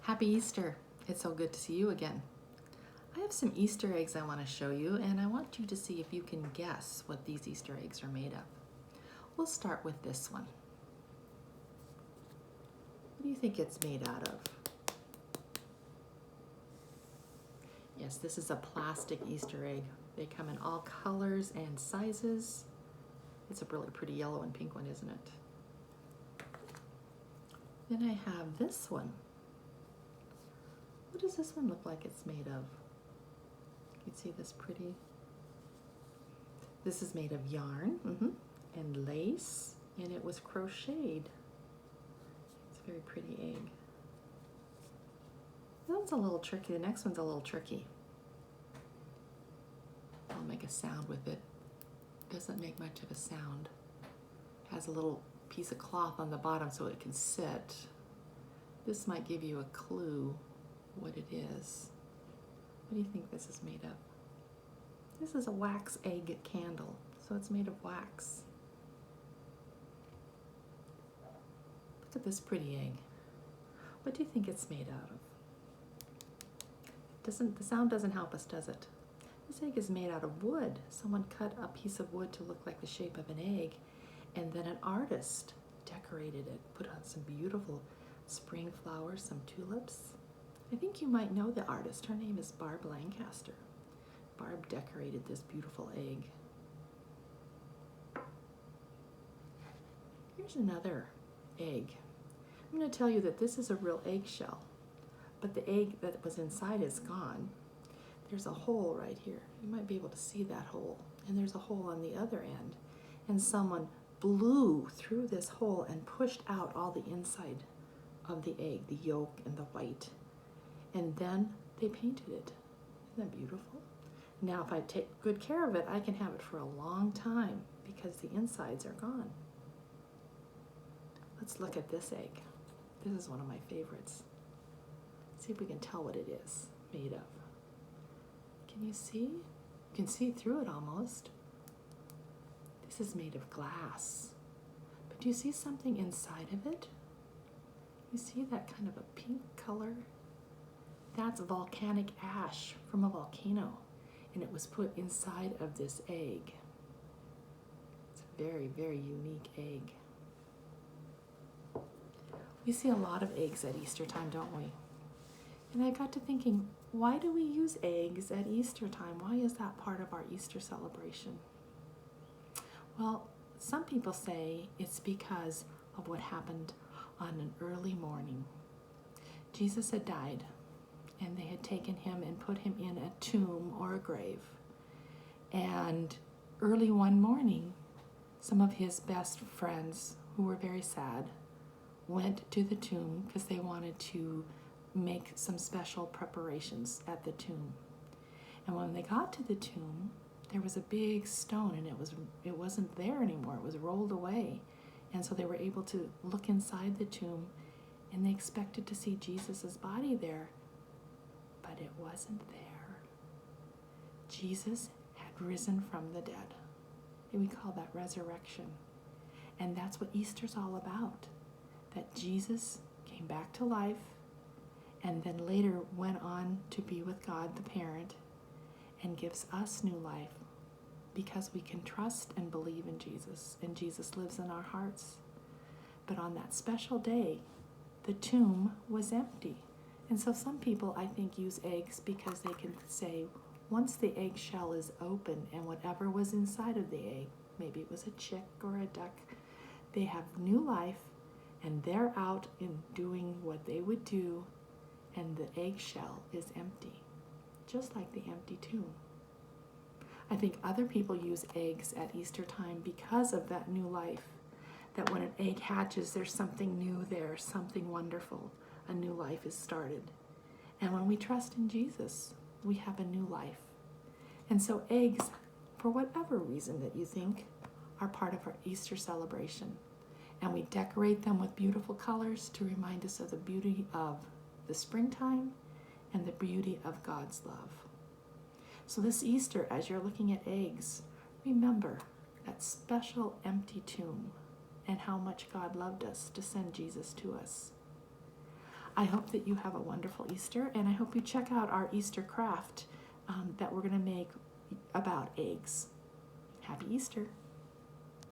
Happy Easter! It's so good to see you again. I have some Easter eggs I want to show you, and I want you to see if you can guess what these Easter eggs are made of. We'll start with this one. What do you think it's made out of? Yes, this is a plastic Easter egg. They come in all colors and sizes. It's a really pretty yellow and pink one, isn't it? Then I have this one. What does this one look like it's made of? You see this pretty? This is made of yarn and lace, and it was crocheted. It's a very pretty egg. That one's a little tricky. The next one's a little tricky. I'll make a sound with it. Doesn't make much of a sound. Has a little piece of cloth on the bottom so it can sit. This might give you a clue what it is. What do you think this is made of? This is a wax egg candle, so it's made of wax. Look at this pretty egg. What do you think it's made out of? The sound doesn't help us, does it? This egg is made out of wood. Someone cut a piece of wood to look like the shape of an egg, and then an artist decorated it, put on some beautiful spring flowers, some tulips. I think you might know the artist. Her name is Barb Lancaster. Barb decorated this beautiful egg. Here's another egg. I'm going to tell you that this is a real eggshell, but the egg that was inside is gone. There's a hole right here. You might be able to see that hole. And there's a hole on the other end. And someone blew through this hole and pushed out all the inside of the egg, the yolk and the white. And then they painted it. Isn't that beautiful? Now, if I take good care of it, I can have it for a long time because the insides are gone. Let's look at this egg. This is one of my favorites. See if we can tell what it is made of. Can you see? You can see through it almost. This is made of glass. But do you see something inside of it? You see that kind of a pink color? That's volcanic ash from a volcano, and it was put inside of this egg. It's a very, very unique egg. We see a lot of eggs at Easter time, don't we? And I got to thinking, why do we use eggs at Easter time? Why is that part of our Easter celebration? Well, some people say it's because of what happened on an early morning. Jesus had died, and they had taken him and put him in a tomb or a grave. And early one morning, some of his best friends, who were very sad, went to the tomb because they wanted to make some special preparations at the tomb. And when they got to the tomb, there was a big stone, and it wasn't there anymore. It was rolled away. And so they were able to look inside the tomb, and they expected to see Jesus's body there, but it wasn't there. Jesus had risen from the dead. And we call that resurrection. And that's what Easter's all about, that Jesus came back to life and then later went on to be with God the parent and gives us new life because we can trust and believe in Jesus, and Jesus lives in our hearts. But on that special day, the tomb was empty. And so some people, I think, use eggs because they can say, once the eggshell is open and whatever was inside of the egg, maybe it was a chick or a duck, they have new life and they're out in doing what they would do, and the eggshell is empty, just like the empty tomb. I think other people use eggs at Easter time because of that new life, that when an egg hatches, there's something new there, something wonderful. A new life is started. And when we trust in Jesus, we have a new life. And so eggs, for whatever reason that you think, are part of our Easter celebration. And we decorate them with beautiful colors to remind us of the beauty of the springtime and the beauty of God's love. So this Easter, as you're looking at eggs, remember that special empty tomb and how much God loved us to send Jesus to us. I hope that you have a wonderful Easter, and I hope you check out our Easter craft that we're going to make about eggs. Happy Easter.